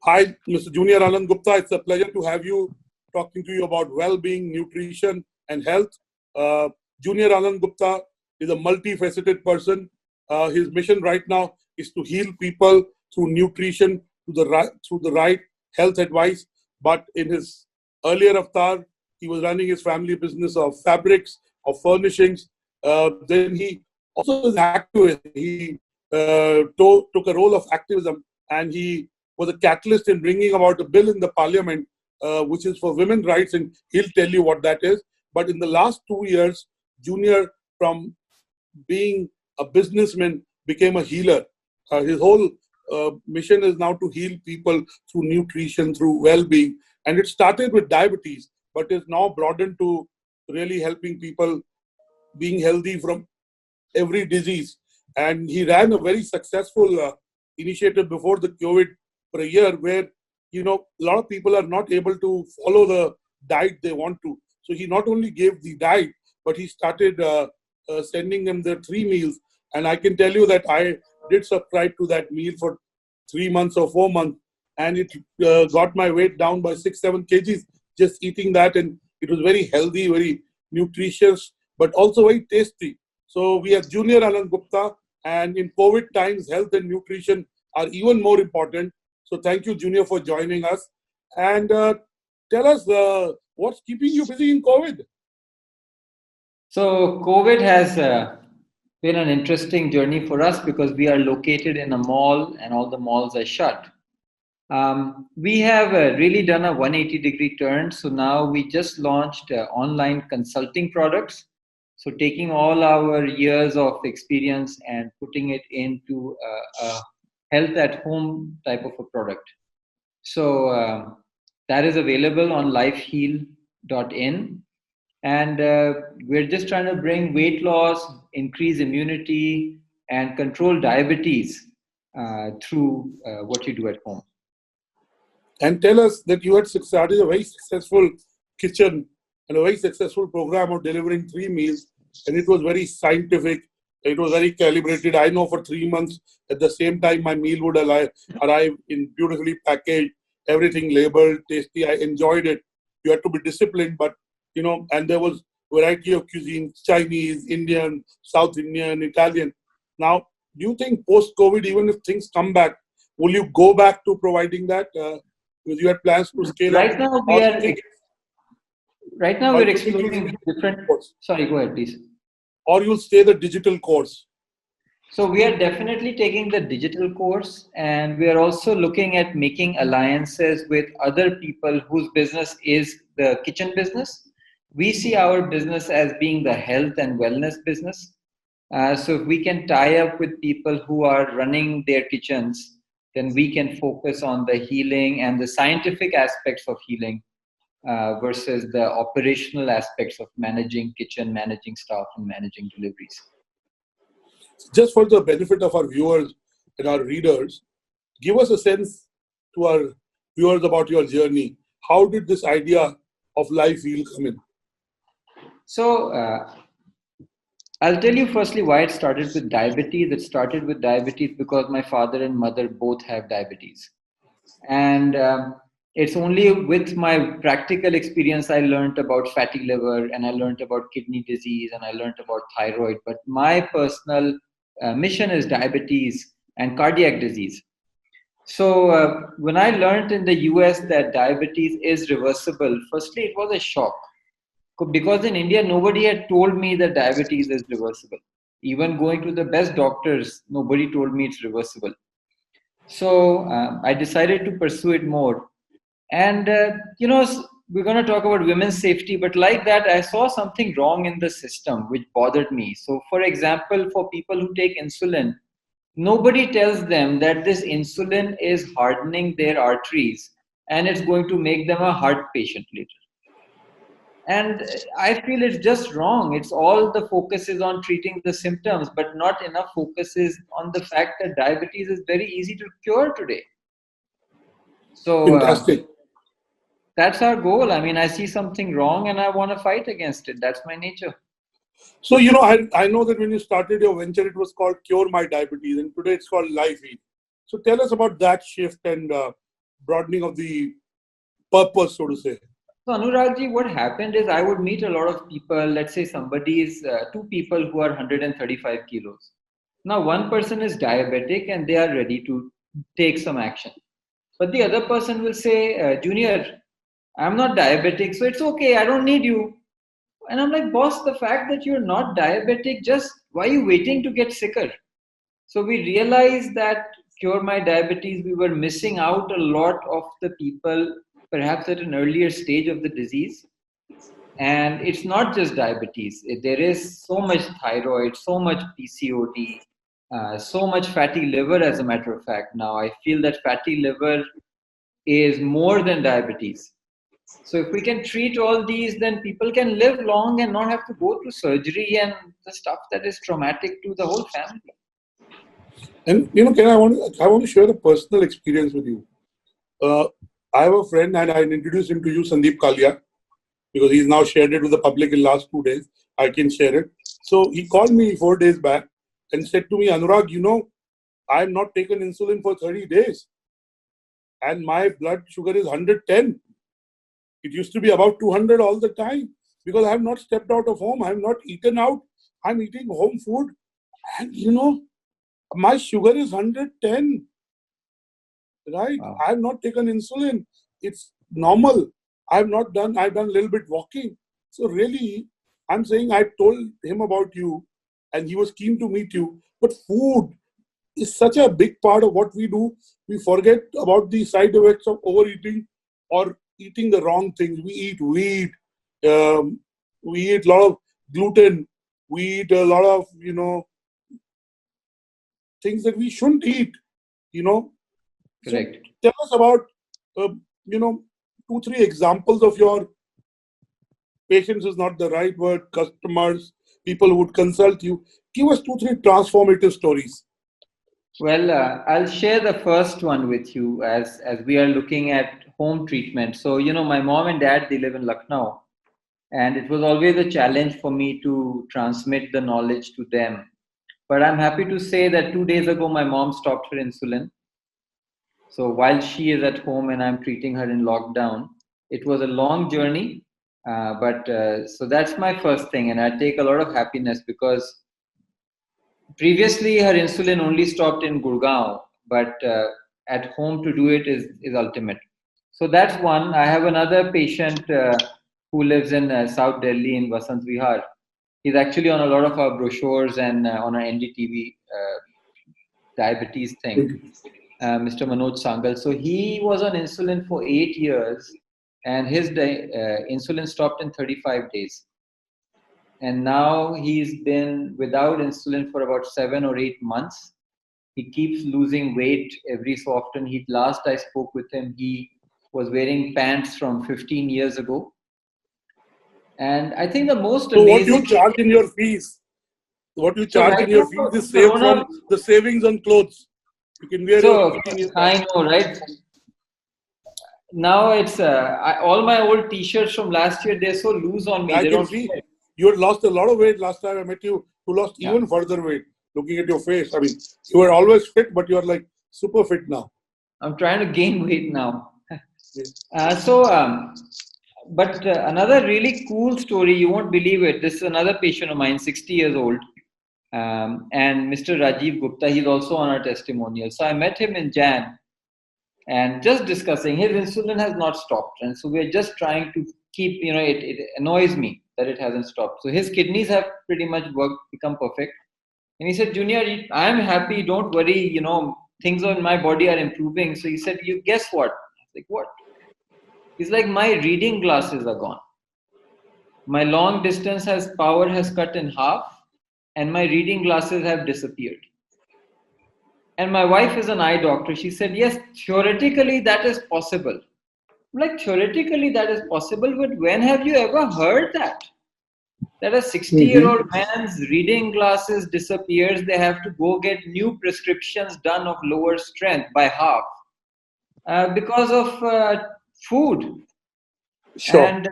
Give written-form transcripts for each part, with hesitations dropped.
Hi, Mr. Junior Anand Gupta. It's a pleasure to have you talking to you about well-being, nutrition, and health. Uh, Junior Anand Gupta is a multifaceted person. His mission right now is to heal people through nutrition, through the right health advice. But in his earlier avatar, he was running his family business of fabrics, of furnishings. Then he also is an activist. He took a role of activism, and he was a catalyst in bringing about a bill in the parliament, which is for women's rights, and he'll tell you what that is. But in the last 2 years, Junior, from being a businessman, became a healer. His whole mission is now to heal people through nutrition, through well-being. And it started with diabetes, but is now broadened to really helping people being healthy from every disease. And he ran a very successful initiative before the COVID for a year where, a lot of people are not able to follow the diet they want to. So he not only gave the diet, but he started sending them the 3 meals. And I can tell you that I did subscribe to that meal for 3 months or 4 months. And it got my weight down by 6, 7 kgs just eating that. And it was very healthy, very nutritious, but also very tasty. So we have Junior Anand Gupta, and in COVID times, health and nutrition are even more important. So thank you, Junior, for joining us. And tell us what's keeping you busy in COVID. So, COVID has been an interesting journey for us because we are located in a mall and all the malls are shut. We have really done a 180-degree turn. So now we just launched online consulting products. So taking all our years of experience and putting it into a health at home type of a product. So that is available on lifeheal.in. And we're just trying to bring weight loss, increase immunity, and control diabetes through what you do at home. And tell us that you had started a very successful kitchen and a very successful program of delivering 3 meals. And it was very scientific. It was very calibrated. I know for 3 months, at the same time, my meal would arrive in beautifully packaged, everything labeled, tasty. I enjoyed it. You had to be disciplined, but and there was variety of cuisine: Chinese, Indian, South Indian, Italian. Now, do you think post-COVID, even if things come back, will you go back to providing that? Because you had plans to scale up. Right now, we're exploring different. Sorry, go ahead, please. Or you'll stay the digital course. So we are definitely taking the digital course, and we are also looking at making alliances with other people whose business is the kitchen business. We see our business as being the health and wellness business. So if we can tie up with people who are running their kitchens, then we can focus on the healing and the scientific aspects of healing versus the operational aspects of managing kitchen, managing staff, and managing deliveries. Just for the benefit of our viewers and our readers, give us a sense to our viewers about your journey. How did this idea of Life Heal come in? So, I'll tell you firstly why it started with diabetes. It started with diabetes because my father and mother both have diabetes. And it's only with my practical experience I learned about fatty liver, and I learned about kidney disease, and I learned about thyroid. But my personal mission is diabetes and cardiac disease. So when I learned in the US that diabetes is reversible, firstly, it was a shock. Because in India, nobody had told me that diabetes is reversible. Even going to the best doctors, nobody told me it's reversible. So I decided to pursue it more. And, we're going to talk about women's safety, but like that, I saw something wrong in the system which bothered me. So, for example, for people who take insulin, nobody tells them that this insulin is hardening their arteries and it's going to make them a heart patient later. And I feel it's just wrong. It's all the focus is on treating the symptoms, but not enough focus is on the fact that diabetes is very easy to cure today. So Fantastic. That's our goal. I mean, I see something wrong and I want to fight against it. That's my nature. So, I know that when you started your venture, it was called Cure My Diabetes, and today it's called Life Heal. So tell us about that shift and broadening of the purpose, so to say. So Anuragji, what happened is I would meet a lot of people. Let's say somebody is two people who are 135 kilos. Now one person is diabetic and they are ready to take some action. But the other person will say, Junior, I'm not diabetic, so it's okay. I don't need you. And I'm like, boss, the fact that you're not diabetic, just why are you waiting to get sicker? So we realized that cure my diabetes, we were missing out a lot of the people, perhaps at an earlier stage of the disease. And it's not just diabetes. There is so much thyroid, so much PCOD, so much fatty liver, as a matter of fact. Now, I feel that fatty liver is more than diabetes. So if we can treat all these, then people can live long and not have to go through surgery and the stuff that is traumatic to the whole family. And I want to share a personal experience with you. I have a friend, and I introduced him to you, Sandeep Kalia, because he's now shared it with the public in the last 2 days. I can share it. So he called me 4 days back and said to me, Anurag, I'm not taken insulin for 30 days, and my blood sugar is 110. It used to be about 200 all the time because I have not stepped out of home. I have not eaten out. I'm eating home food. And my sugar is 110. Right? Wow. I have not taken insulin. It's normal. I've done a little bit walking. So really, I'm saying I told him about you and he was keen to meet you. But food is such a big part of what we do. We forget about the side effects of overeating or eating the wrong things. We eat wheat. We eat a lot of gluten. We eat a lot of, things that we shouldn't eat, Correct. So tell us about, 2, 3 examples of your patients is not the right word, customers, people who would consult you. Give us 2, 3 transformative stories. Well, I'll share the first one with you as we are looking at home treatment. So, my mom and dad, they live in Lucknow, and it was always a challenge for me to transmit the knowledge to them. But I'm happy to say that 2 days ago, my mom stopped her insulin. So while she is at home and I'm treating her in lockdown, it was a long journey. So that's my first thing. And I take a lot of happiness because previously her insulin only stopped in Gurgaon, but at home to do it is ultimate. So that's one. I have another patient who lives in South Delhi in Vasant Vihar. He's actually on a lot of our brochures and on our NDTV diabetes thing. Mr. Manoj Sangal. So he was on insulin for 8 years and his insulin stopped in 35 days. And now he's been without insulin for about 7 or 8 months. He keeps losing weight every so often. Last I spoke with him, he was wearing pants from 15 years ago. And I think the most so amazing... what you charge in your fees? What you charge in your fees is saved from the savings on clothes. You can wear your 15 years. I know, right? Now it's all my old t-shirts from last year, they're so loose on me. I can see you had lost a lot of weight last time I met you. You lost even further weight. Looking at your face, I mean, you were always fit, but you are like super fit now. I'm trying to gain weight now. Another really cool story, you won't believe it. This is another patient of mine, 60 years old. And Mr. Rajiv Gupta, he's also on our testimonial. So I met him in Jan and just discussing, his insulin has not stopped. And so we're just trying to keep, it annoys me that it hasn't stopped. So his kidneys have pretty much become perfect. And he said, Junior, I'm happy, don't worry, things in my body are improving. So he said, you guess what? I was like, what? He's like, my reading glasses are gone. My long distance power has cut in half and my reading glasses have disappeared. And my wife is an eye doctor. She said, yes, theoretically that is possible. I'm like, theoretically that is possible, but when have you ever heard that? That a 60-year-old man's reading glasses disappears, they have to go get new prescriptions done of lower strength by half because of food. Sure. And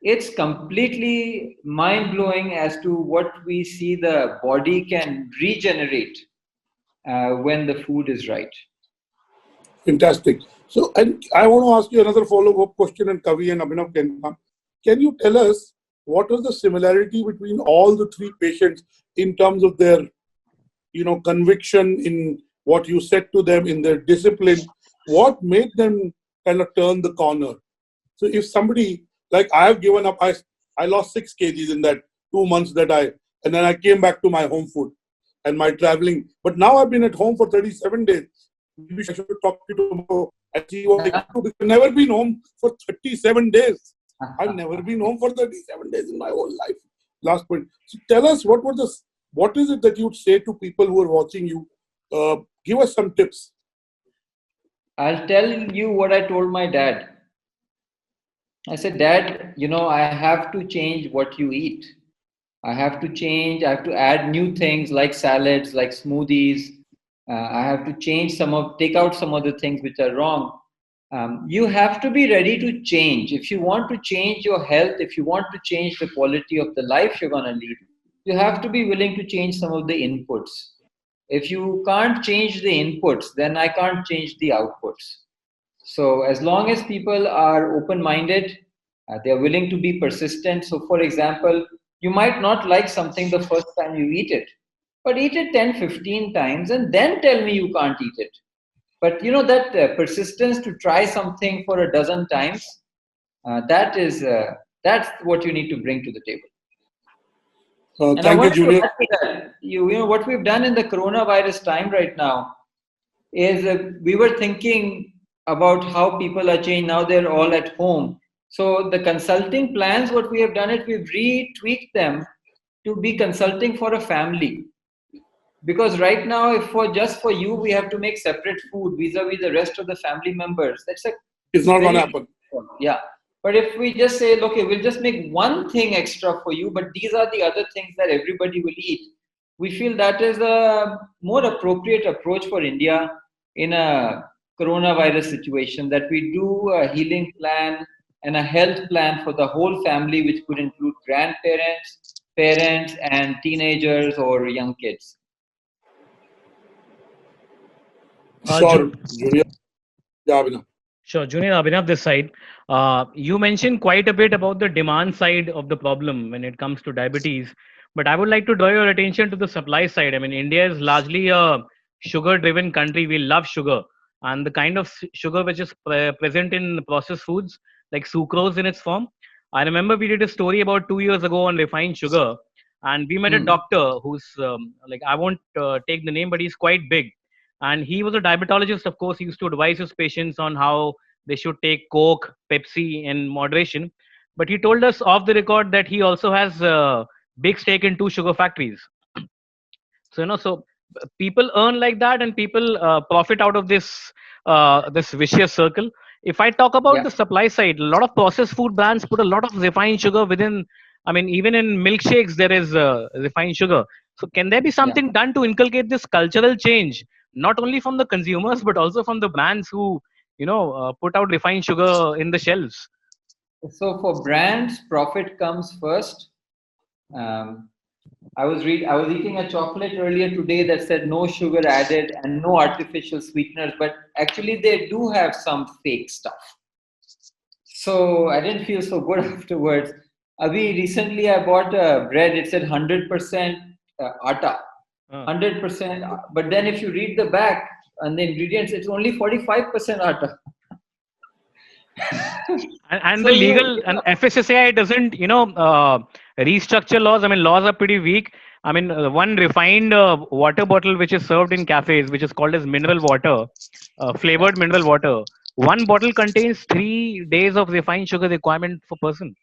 it's completely mind-blowing as to what we see the body can regenerate when the food is right. Fantastic. So, and I want to ask you another follow-up question, and Kavi and Abhinav can come. Can you tell us what was the similarity between all the three patients in terms of their, conviction in what you said to them, in their discipline? What made them kind of turn the corner? So, if somebody like I have given up, I lost 6 kgs in that 2 months and then I came back to my home food and my traveling. But now I've been at home for 37 days. Maybe I should talk to you tomorrow and see what I can do. I've never been home for 37 days. I've never been home for 37 days in my whole life. Last point. So tell us what is it that you'd say to people who are watching you? Give us some tips. I'll tell you what I told my dad. I said, Dad, I have to change what you eat. I have to change, I have to add new things like salads, like smoothies. I have to take out some of the things which are wrong. You have to be ready to change. If you want to change your health, if you want to change the quality of the life you're going to lead, you have to be willing to change some of the inputs. If you can't change the inputs, then I can't change the outputs. So as long as people are open-minded, they're willing to be persistent. So for example, you might not like something the first time you eat it, but eat it 10, 15 times and then tell me you can't eat it. But that persistence to try something for a dozen times, that's what you need to bring to the table. And Thank you, Junior. What we've done in the coronavirus time right now is we were thinking about how people are changed. Now they're all at home. So the consulting plans, what we have done it, we've retweaked them to be consulting for a family. Because right now, if just for you, we have to make separate food vis-a-vis the rest of the family members. It's not going to happen. Yeah. But if we just say, okay, we'll just make one thing extra for you, but these are the other things that everybody will eat. We feel that is a more appropriate approach for India in a coronavirus situation, that we do a healing plan and a health plan for the whole family, which could include grandparents, parents, and teenagers or young kids. Sure, Junior. Yeah, Abhinav. Sure, Junior, Abhinav this side. You mentioned quite a bit about the demand side of the problem when it comes to diabetes, but I would like to draw your attention to the supply side. I mean, India is largely a sugar-driven country. We love sugar, and the kind of sugar which is present in processed foods, like sucrose in its form. I remember we did a story about 2 years ago on refined sugar, and we met a doctor who's like, I won't take the name, but he's quite big. And he was a diabetologist. Of course, he used to advise his patients on how they should take Coke, Pepsi in moderation. But he told us off the record that he also has a big stake in two sugar factories. So people earn like that, and people profit out of this vicious circle. If I talk about the supply side, a lot of processed food brands put a lot of refined sugar within. I mean, even in milkshakes, there is refined sugar. So can there be something done to inculcate this cultural change, not only from the consumers, but also from the brands who, put out refined sugar in the shelves? So for brands, profit comes first. I was eating a chocolate earlier today that said no sugar added and no artificial sweeteners, but actually they do have some fake stuff. So I didn't feel so good afterwards. Recently I bought a bread. It said 100% atta, 100%. But then if you read the back and the ingredients, it's only 45% atta. And so the legal and FSSAI doesn't, restructure laws. I mean, laws are pretty weak. I mean, one refined water bottle which is served in cafes, which is called as mineral water, flavored mineral water. One bottle contains 3 days of refined sugar requirement per person.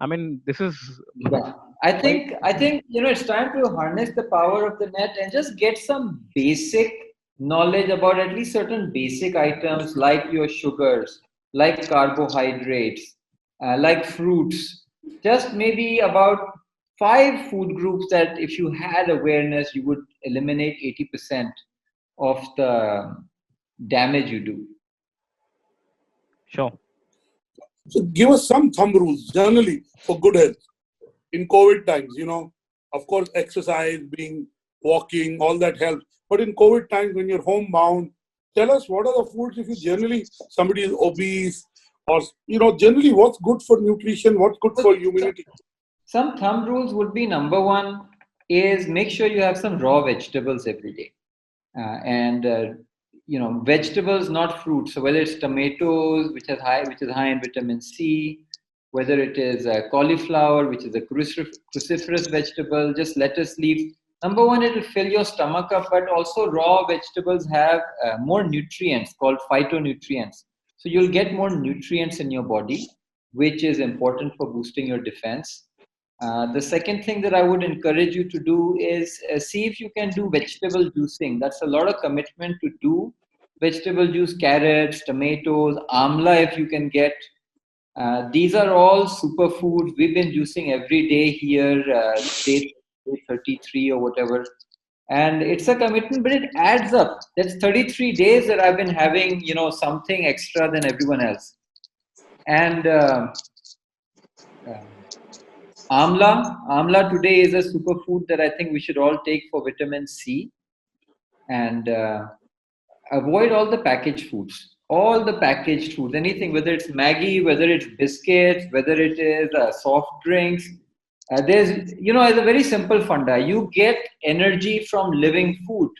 I mean, this is. Yeah. I think it's time to harness the power of the net and just get some basic knowledge about at least certain basic items like your sugars, like carbohydrates, like fruits. Just maybe about 5 food groups that if you had awareness, you would eliminate 80% of the damage you do. Sure. So give us some thumb rules generally for good health in COVID times. Of course, exercise, walking, all that helps. But in COVID times, when you're homebound, tell us what are the foods if you generally somebody is obese or generally what's good for nutrition, what's good for immunity. Some thumb rules would be: number one is make sure you have some raw vegetables every day, and vegetables, not fruits. So whether it's tomatoes, which is high in vitamin C, whether it is cauliflower, which is a cruciferous vegetable, just lettuce leaves. Number one, it will fill your stomach up, but also raw vegetables have more nutrients called phytonutrients. So you'll get more nutrients in your body, which is important for boosting your defense. The second thing that I would encourage you to do is see if you can do vegetable juicing. That's a lot of commitment to do vegetable juice, carrots, tomatoes, amla if you can get. These are all superfoods. We've been juicing every day here, day 33 or whatever. And it's a commitment, but it adds up. That's 33 days that I've been having, something extra than everyone else. And Amla today is a superfood that I think we should all take for vitamin C. And avoid all the packaged foods. All the packaged foods, anything, whether it's Maggi, whether it's biscuits, whether it is soft drinks. There's, as a very simple funda, you get energy from living food.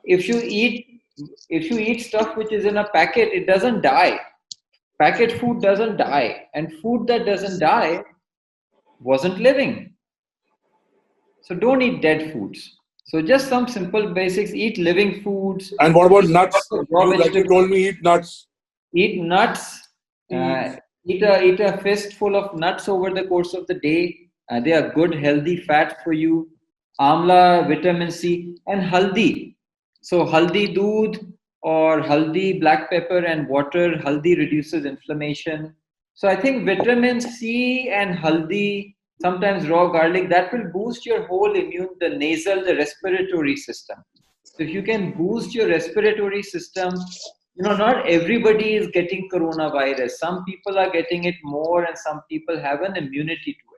If you eat stuff which is in a packet, it doesn't die. Packet food doesn't die, and food that doesn't die wasn't living. So don't eat dead foods. So just some simple basics: eat living foods. And what about nuts? Like you told me, eat nuts. Eat nuts. Eat a fistful of nuts over the course of the day. They are good, healthy fat for you. Amla, vitamin C, and haldi. So haldi doodh or haldi, black pepper and water. Haldi reduces inflammation. So I think vitamin C and haldi, sometimes raw garlic, that will boost your whole the nasal, the respiratory system. So if you can boost your respiratory system, not everybody is getting coronavirus. Some people are getting it more and some people have an immunity to it.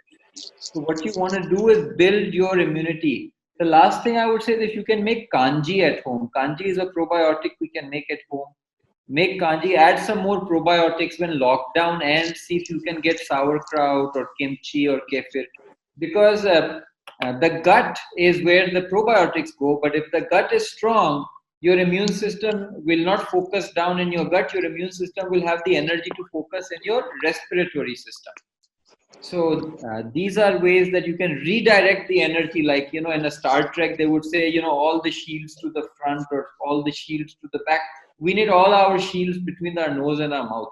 So what you want to do is build your immunity. The last thing I would say is if you can make kanji at home. Kanji is a probiotic we can make at home. Make kanji, add some more probiotics when lockdown ends. See if you can get sauerkraut or kimchi or kefir. Because the gut is where the probiotics go. But if the gut is strong, your immune system will not focus down in your gut. Your immune system will have the energy to focus in your respiratory system. So these are ways that you can redirect the energy. Like, in a Star Trek, they would say, all the shields to the front or all the shields to the back. We need all our shields between our nose and our mouth.